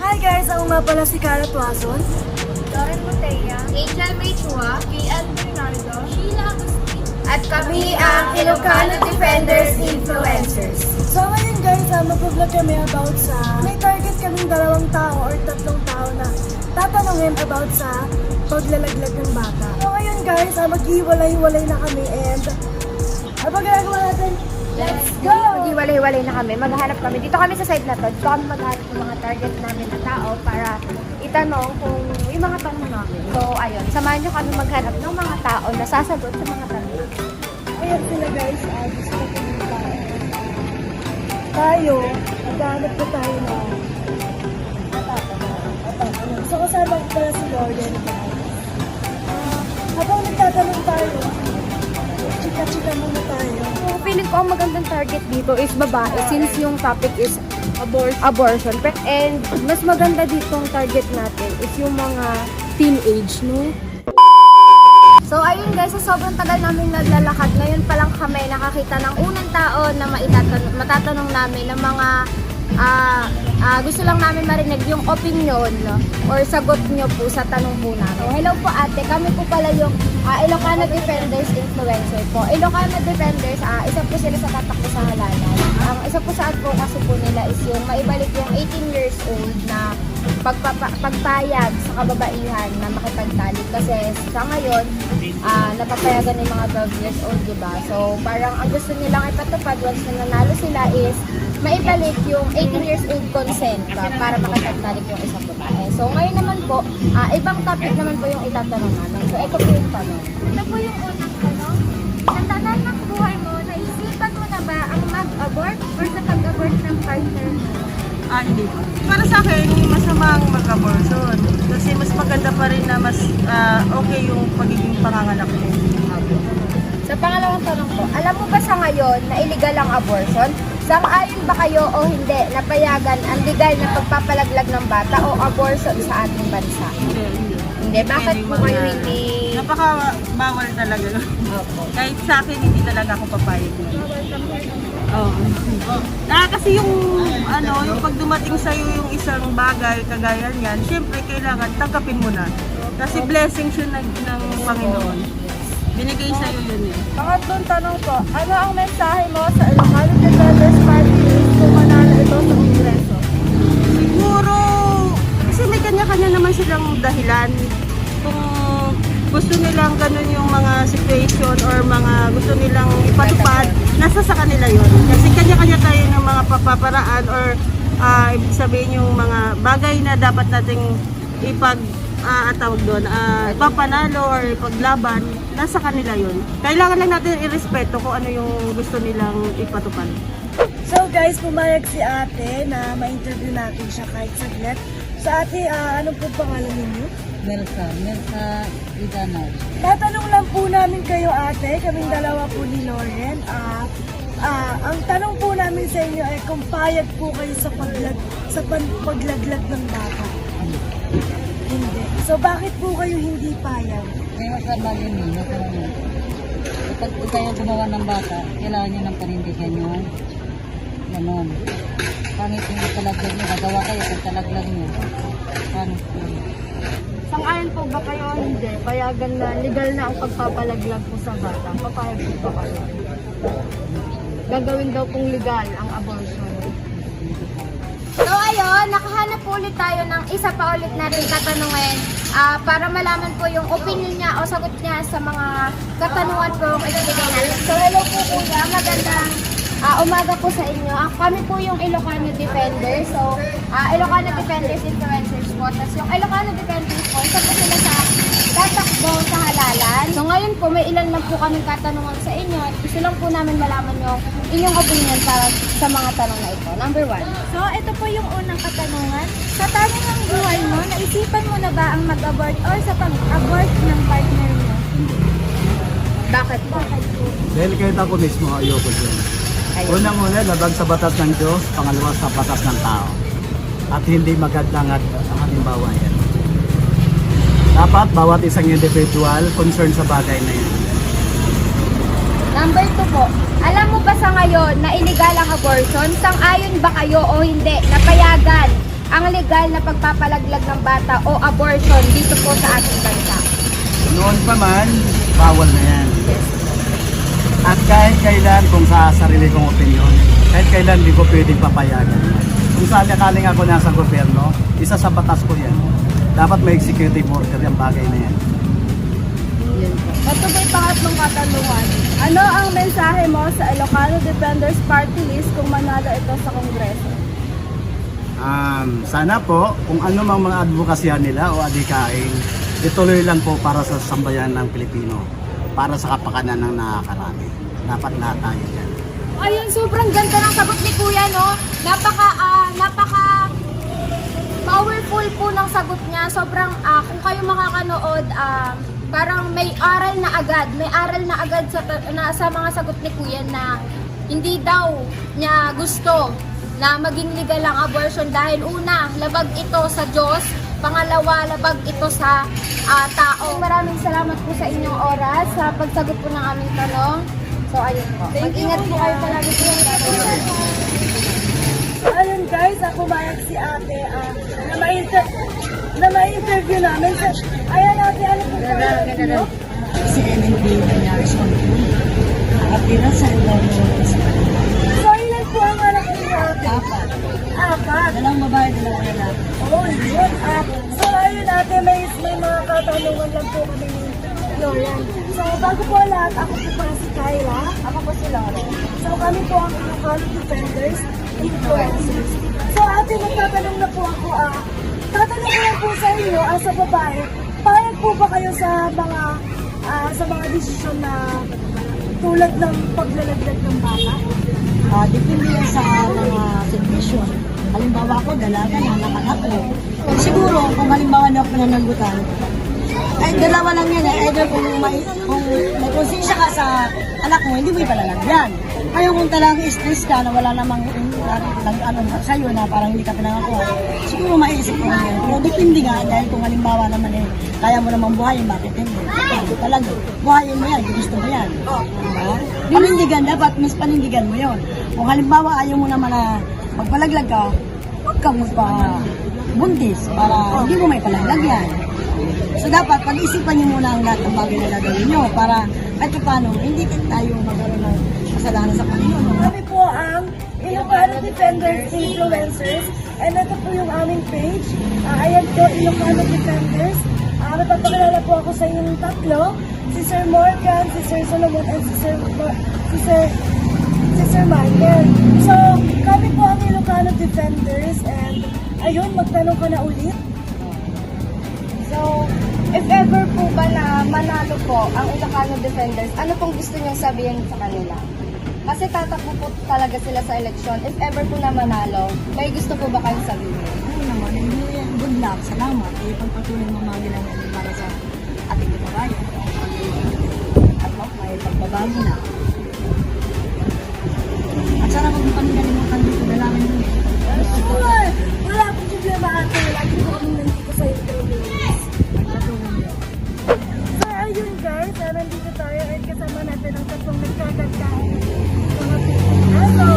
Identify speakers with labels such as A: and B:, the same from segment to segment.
A: Hi guys! Ako nga pala si Cara Tuason.
B: Lauren Monteya, Angel May Chua, Kian Bernardo, Sheila Agustin, at kami ang Ilocano Defenders Influencers.
A: So ngayon guys, mag-vlog kami about sa... May target kaming 2 tao or 3 tao na tatanungin about sa paglalaglag ng bata. So ngayon guys, mag-iwalay-walay na kami and... Ano ginagawa natin? Let's go!
B: Mag-iwalay-walay na kami, maghahanap kami. Dito kami sa side na to, dito kami maghahanap ng mga target namin na tao para itanong kung yung mga tanong namin. So ayun, samahan nyo kami maghanap ng mga tao na sasagot sa mga tanong.
A: Ayan sila guys, gusto ko pumunta. Tayo, maghanap ko tayo na natatanong. So kasama ko pala si Lauren guys. Habang nagtatanong tayo, chika-chika muna tayo.
B: So feeling ko ang magandang target dito is babae since yung topic is abortion. And mas maganda ditong target natin is yung mga teenage, no? So ayun guys, sa sobrang tagal namin naglalakad, ngayon pa lang kami nakakita ng unang tao na matatanong namin ng mga gusto lang namin marinig yung opinion or sagot nyo po sa tanong po namin. So, hello po ate, kami po pala yung Ilocano Defenders Influencer po. Ilocano Defenders, isa po sila sa tatakbo sa halalan. Ang isa po sa advocacy po nila is yung maibalik yung 18 years old na pagpayag sa kababaihan na makipagtalik. Kasi sa ngayon, napapayagan yung mga 12 years old, diba? So, parang ang gusto nilang ipatupad once na nanalo sila is maibalik yung 18 years old consent para makipagtalik yung isang babae. So, ngayon naman po, ibang topic naman po yung itatanong namin. So, ito po yung tanong. Ito po yung unang tanong. Sa tanan ng buhay mo, naisipan mo na ba ang mag-abort or sa pag-abort ng partner mo?
C: Hindi. Para sa akin, hindi masamang mag-abortion. Kasi mas maganda pa rin na mas okay yung pagiging panganganak mo.
B: Sa pangalawang tanong po, alam mo ba sa ngayon na illegal ang abortion? Sang-ayon ba kayo o hindi napayagan ang legal na pagpapalaglag ng bata o abortion sa ating bansa? Hindi. Bakit po kayo hindi?
C: Napaka-bawal talaga.
B: Opo.
C: Kahit sa akin, hindi talaga ako papayag. Kasi yung pag dumating sa iyo yung isang bagay kagaya niyan, syempre kailangan tanggapin mo na. Kasi blessing yun ng Panginoon. Binigay sa iyo yun eh.
B: Pangatlong tanong po, ano ang mensahe mo sa Ilocano Defenders Party kung manalo ito sa Kongreso?
C: Siguro, kasi may kanya-kanya naman silang dahilan. Kung gusto nilang ganun yung mga situation or mga gusto nilang ipatupad, nasa sa kanila yun. Kasi kanya-kanya tayo ng mga papaparaan or ibig sabihin yung mga bagay na dapat nating tawag doon, ipapanalo or ipaglaban, nasa kanila yun. Kailangan lang natin irespeto kung ano yung gusto nilang ipatupad.
A: So guys, pumayag si ate na ma-interview natin siya kahit saglit. So ate, ano po pangalan ninyo?
C: Melsa Idanaw.
A: Tatanong lang po namin kayo ate, kaming dalawa po ni Lauren. Ang tanong po namin sa inyo ay kung payag po kayo sa paglaglag ng bata. Hindi. So bakit po kayo hindi payag?
D: May masama din eh. Masama. Kapag kayo gumawa ng bata, kailangan nyo ng panindigan yung ganon. Pangit yung talaglag nyo, gagawa kayo sa talaglag nyo. Pangit yun.
B: Sang-ayon po ba kayo o hindi? Payagan na legal na ang pagpapalaglag po sa bata. Papayag po ba kayo? Gagawin daw pong legal ang abortion. So ayun, nakahanap po ulit tayo ng isa pa ulit natin katanungan para malaman po yung opinion niya o sagot niya sa mga katanungan po yung ibigay natin. So hello po kuya, magandang umaga po sa inyo. Kami po yung Ilocano Defenders. So Ilocano Defenders Influencers po. Tapos yung Ilocano Defenders po, isa po sila sa tatakbo sa halalan. So ngayon po, may ilan lang po kaming katanungan sa inyo. Gusto lang po namin malaman yung inyong opinion para sa mga tanong na ito. Number 1.
E: So, ito po yung unang katanungan. Sa tanong ng buhay mo, naisipan mo na ba ang mag-abort or sa pag-abort ng partner mo?
B: Bakit po?
F: Dahil kahit ako mismo, ayoko dyan. Unang-una, labag sa batas ng Diyos, pangalawa sa batas ng tao. At hindi magandang ang halimbawa yan. Dapat bawat isang individual concern sa bagay na yan.
B: Number 2 po, alam mo ba sa ngayon na illegal ang abortion? Sang-ayon ba kayo o hindi? Napayagan ang legal na pagpapalaglag ng bata o abortion dito po sa ating bansa.
F: Noon pa man, bawal na yan. At kahit kailan, kung sa sarili kong opinion, kahit kailan hindi ko pwedeng papayagan. Kung sakaling ako nasa gobyerno, isa sa batas ko yan. Dapat may executive order yung bagay na yan.
A: Ito po yung pangatlong katanungan. Ano ang mensahe mo sa Ilocano Defenders Party List kung manalo ito sa Kongreso?
F: Sana po, kung ano mang mga advokasya nila o adikain, ituloy lang po para sa sambayan ng Pilipino, para sa kapakanan ng nakakarami. Dapat lahat tayo dyan.
B: Ayun, sobrang ganda ng sagot ni Kuya, no? Napaka powerful po ng sagot niya. Sobrang, kung kayo makakanood, parang may aral na agad sa mga sagot ni Kuya na hindi daw niya gusto na maging legal ang abortion dahil una, labag ito sa Diyos, pangalawa, labag ito sa tao. Maraming salamat po sa inyong oras sa pagsagot po ng aming tanong. So ayun po, mag-ingat po kayo palagi po.
A: So ayun guys, pumayag si ate na ma-interview namin. So, ayan ate, ano po tayo?
C: Si MNB nangyari sa Kongreso. Nakatira sa ilang sa kanila.
A: So ilan po ang anak niyo ate? Apat.
C: Dalawang babae, dalawang lalaki.
A: Oh, yun. So ayun ate, may mga katanungan lang po kami ni Lauren. So bago po lahat, ako po pala si Kyla. Ako po si Lauren. So kami po ang Ilocano Defenders Influencers. So ate, magtatanong na po ako, tatanong ko lang po sa inyo, sa babae, payag po ba kayo sa mga desisyon na tulad ng paglalaglag ng bata?
C: Depende yan sa mga sitwasyon. Halimbawa ako, dalaga na anak ko. Siguro, kung halimbawa na ako nananggutan, kahit dalawa lang yan either kung may konsensya ka sa anak mo, hindi mo ipalalagyan. Ngayon kung talagang stress ka na wala namang sa'yo na parang hindi ka pinangakuha, siguro maiisip ko yan. Pero depende nga dahil kung halimbawa naman kaya mo naman buhayin, bakit hindi? Talaga, buhayin mo yan, gusto mo yan. Diba? Panindigan, dapat mas panindigan mo yun. Kung halimbawa ayaw mo naman na magpalaglag ka, huwag kang magpabuntis para hindi mo may palaglag yan. So dapat pag-isipan niyo muna ang lahat ng bagay na gagawin niyo para kahit paano hindi tayo magkaroon ng kasalanan sa Panginoon.
A: Kami po ang Ilocano Defenders Influencers and ito po yung aming page. Ayan po, Ilocano Defenders. Napapakilala po ako sa inyong tatlo, si Sir Morgan, si Sir Solomon, and si Sir Michael. So, kami po ang Ilocano Defenders and ayun, magtanong ko na ulit.
B: So, if ever po ba na manalo po ang Ilocano Defenders, ano pong gusto niyong sabihin sa kanila? Kasi tatakbo po talaga sila sa eleksyon. If ever po na manalo, may gusto po ba kayong sabihin?
C: Ano naman, good luck, salamat. Pagpatuloy mo mga ginagawa para sa ating kababayan. At may pagbabago na. At sana kung panigalimutan dito, dalangin mo.
A: Wala akong problema ate. Lagi po kami nandito sa interviews. So, ayun guys. Nandito tayo at kasama natin ang tatlong nagkagagkain. Hello.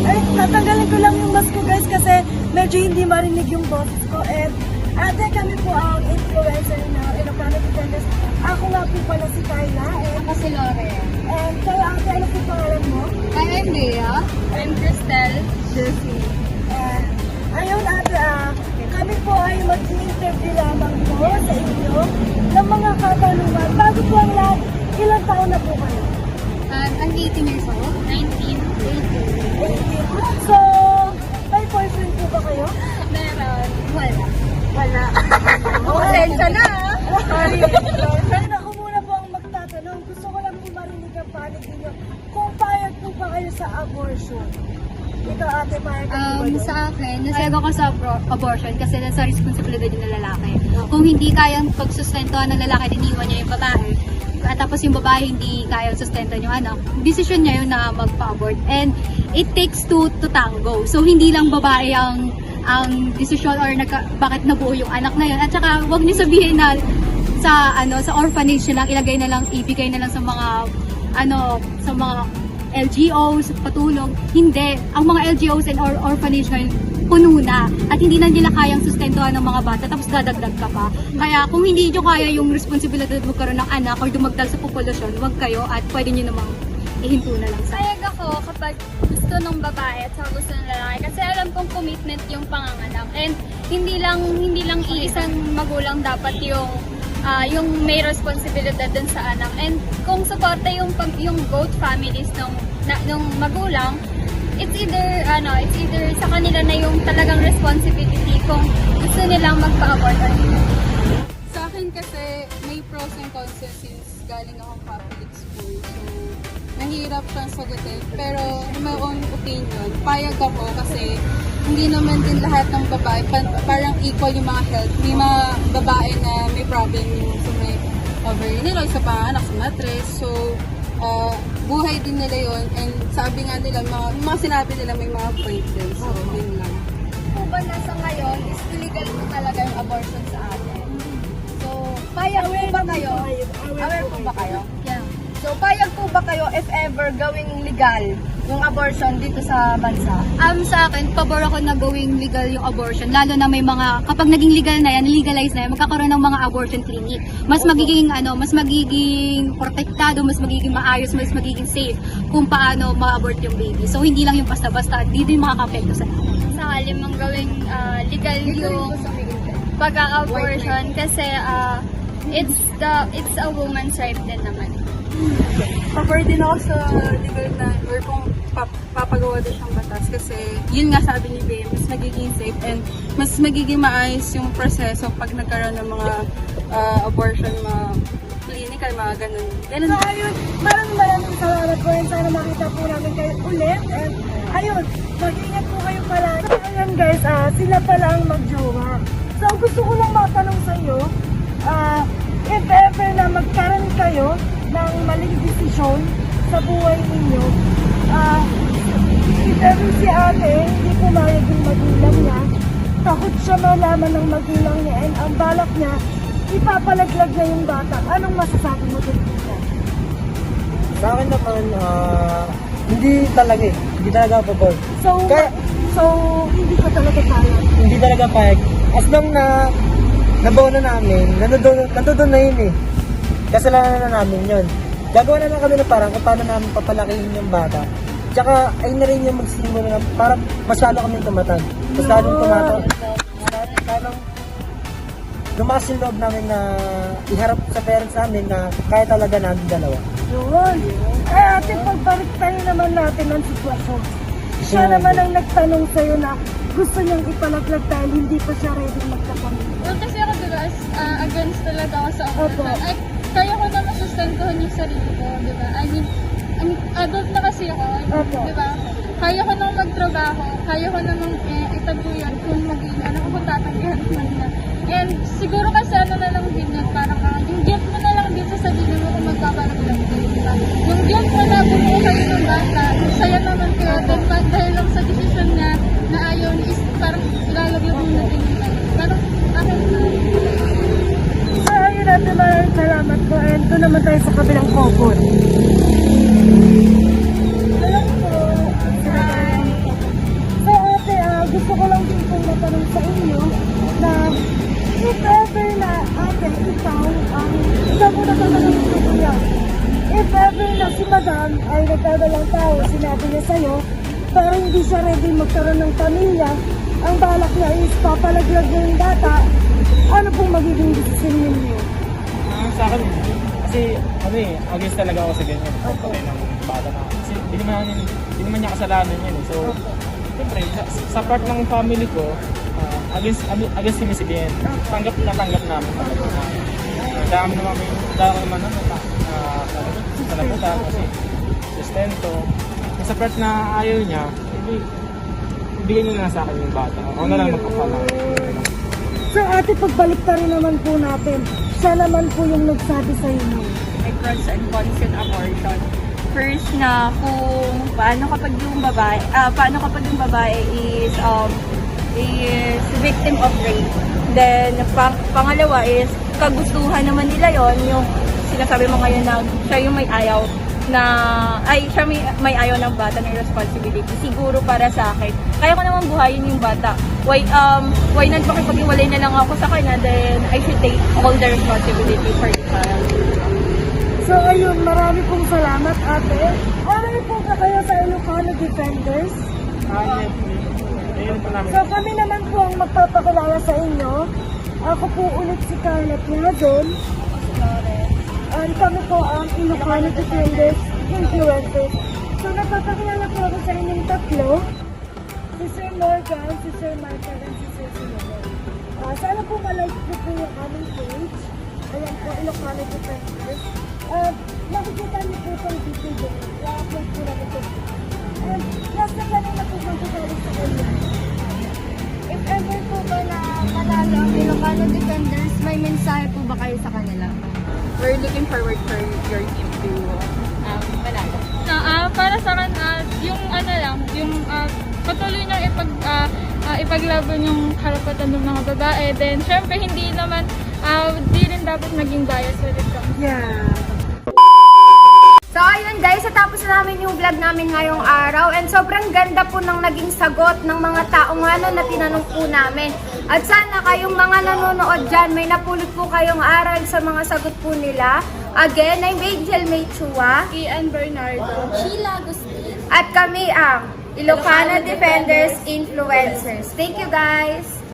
A: Ay, tatanggalin ko lang yung mask ko guys kasi medyo hindi marinig yung boses ko. And ate, kami po ang influencer na Ilocano Defenders. Ako nga po pala si Kyla.
B: Ako si Lauren.
A: And kaya ate, ano po pangalan mo?
B: I'm Lea. I'm Cristel.
A: Jessie. Ayun ate, kami po ay mag-interview lamang po sa inyo ng mga katanungan. Bago po ang lahat, ilang taon na po kayo?
B: I'm 18 years old. 19.
A: 18. So, may boyfriend po ba kayo?
B: Meron. Wala.
A: Wala.
B: Pasensya na.
A: Sorry. Ayun, ako muna po ang magtatanong. Gusto ko lang po marinig ang panig ninyo. Kung payag po ba kayo sa abortion? Ikaw ate, payag ka po ba doon?
G: Sa akin, nasego ko sa abortion kasi nasa responsibilidad yun ng lalaki. Kung hindi kayang pagsustentuhan ng lalaki, iniwan niya yung babae. At tapos yung babae hindi kayang sustentuhan yung anak, decision niya yun na magpa-abort. And it takes two to tango. So hindi lang babae ang decision or bakit nabuo yung anak na yun. At saka wag niyo sabihin na sa orphanage na lang, ibigay na lang sa mga LGOs, patulong. Hindi. Ang mga LGOs and orphanage ngayon, puno na at hindi na nila kayang sustentuhan ng mga bata tapos dadagdag ka pa. Kaya kung hindi nyo kaya yung responsibilidad magkaroon ng anak or dumagdag sa populasyon, wag kayo at pwede nyo namang ihinto na lang sa
E: Sayag ako kapag gusto ng babae at saka gusto ng lalaki kasi alam kong commitment yung panganganak and hindi lang iisang magulang dapat yung may responsibilidad dun sa anak and kung suporta yung both families ng magulang, it's either sa kanila na yung talagang responsibility kung gusto nilang magpa-abort or hindi.
H: Sa akin kasi may pros and cons since galing akong Catholic school. So, mahirap siyang sagutin. Pero in my own opinion, payag ako kasi hindi naman din lahat ng babae, parang equal yung mga health. May mga babae na may problem yung sa may ovary nila, sa panganak, sa matres. So, buhay din nila yon and sabi nga nila, mga sinabi nila may mga point din. So, yun lang.
E: Kung ba nasa ngayon, is illegal po talaga yung abortion sa atin. So, payag po ba kayo? Aware po ba kayo?
G: Yeah.
E: So, payag po ba kayo if ever gawing legal yung abortion dito sa bansa?
G: Sa akin, pabor ako na gawing legal yung abortion. Lalo na may mga, kapag naging legal na yan, legalize na yan, magkakaroon ng mga abortion clinic. Mas magiging protektado, mas magiging maayos, mas magiging safe kung paano ma-abort yung baby. So, hindi lang yung basta-basta, hindi din makaka-apekto sa akin.
E: Sakali mong gawing legal yung pagka-abortion kasi it's a woman's right din naman.
H: Pabor din ako sa legal na or kung papagawa din siyang batas kasi yun nga sabi ni Bea, mas magiging safe and mas magiging maayos yung proseso pag nagkaroon ng mga abortion, mga clinical, mga ganun.
A: So ayun, maraming salamat po and sana makita po namin kayo ulit. And ayun, mag-ingat po kayo pala. So ayun guys, sila pala ang mag-jowa. So gusto ko lang matanong sa iyo, if ever na magkaroon kayo ng maling desisyon sa buhay ninyo, if ever si ate hindi pumayag yung magulang niya, takot siya malaman ng magulang niya and ang balak niya, ipapalaglag niya yung bata. Anong masasabi mo dun dito?
I: Sa akin naman, hindi talaga eh. Hindi talaga pabor.
A: So hindi ko talaga kaya.
I: Hindi talaga payag. As long na nabaw na namin, nandoon na yun eh. Kasalanan na namin yun. Gagawa na lang kami ng parang kung paano namin papalakihin yung bata. Tsaka ayun na rin yung magsimula na parang mas lalo kami tumatag. Mas lalong tumatag. Lalong lumakas yung loob namin na iharap sa parents namin na kaya talaga namin dalawa.
A: Yun. Ate, pagbalik tayo naman natin ng sitwasyon. Siya naman ang nagtanong sa'yo na gusto niyang ipalaglag dahil hindi pa siya ready magkapamilya.
H: Well, kasi ako dulas, against talaga ako sa
A: Opo.
H: abortion. Kaya ko na masustentuhan yung sarili ko, di ba? I mean, adult na kasi ako,
A: Opo.
H: di ba? Kaya ko nang magtrabaho, kaya ko namang itaguyan kung kung tatanggihan ko na. And siguro kasi na lang din yan, parang yung guilt mo na lang din sa sarili mo kung magpaparaglag din, di ba? Yung guilt mo na bumuo kayo ng bata, saya naman kayo, dahil lang sa desisyon na ayaw niya is parang ilalagay mo na din yung parang akin na.
A: So, ayun natin, maraming salamat po. And doon naman tayo sa kabilang couple. Hello po. So, ate, gusto ko lang din pong matanong sa inyo na if ever na, ate, ikaw mo natatanong sa kuya. If ever na si madam ay nagkadalang tao, sinabi niya sa'yo, pero hindi siya ready magkaroon ng pamilya, ang balak niya is papalaglag niya yung bata, ano pong magiging decision ninyo?
J: Sa akin, kasi against talaga ako sa ganyan. Pagpatay ng bata na. Kasi hindi naman niya kasalanan yan. So, siyempre, sa part ng family ko, against kami si Bien. Tanggap namin. Dami naman na talabutan kasi sustento. Sa part na ayaw niya, ibigay niya na sa akin yung bata. Ako na lang magpapalang.
A: So ate, pagbalik ta rin naman po natin, siya naman po yung nagsabi sa inyo.
C: May pros and cons in abortion. First na kung paano kapag yung babae is victim of rape. Then pangalawa is kagustuhan naman nila yon, yung sinasabi mo ngayon na siya yung may ayaw na siya may ayaw ng bata ng responsibility. Siguro para sa akin, kaya ko naman buhayin yung bata. Why not makipag-iwalay na lang ako sa kanya, then I should take all the responsibility for the child.
A: So ayun, marami pong salamat ate. Ano po ba kayo sa Ilocano Defenders?
J: Ayun po namin.
A: So kami naman po ang magpapakilala sa inyo. Ako po ulit si Carla Piadon. And kami po ang Ilocano Defenders Influencers. So nagpapakilala po ako sa inyong tatlo. Si Sir Morgan, si Sir Michael, and si Sir Sinogon. Sana po malike ko po yung aming page. Ayan po, Ilocano Defenders. Makikita niyo po itong video doon. I-upload po namin ito. And last na lang na po magkakali sa kanya.
B: If ever po ba na manalo ang Ilocano Defenders, may mensahe po ba kayo sa kanila?
C: We're looking forward for your team to manalo.
E: Para sa akin, yung yung patuloy na ipaglaban yung karapatan ng mga babae. Then, syempre, hindi rin dapat maging bias when it comes.
A: Yeah.
B: So ayun guys, natapos na namin yung vlog namin ngayong araw and sobrang ganda po ng naging sagot ng mga taong na tinanong po namin. At sana kayong mga nanonood dyan, may napulot po kayong aral sa mga sagot po nila. Again, I'm Angel Mechua,
E: Ian Bernardo.
G: Sheila Agustin.
B: at kami ang Ilocano Defenders Influencers. Thank you guys!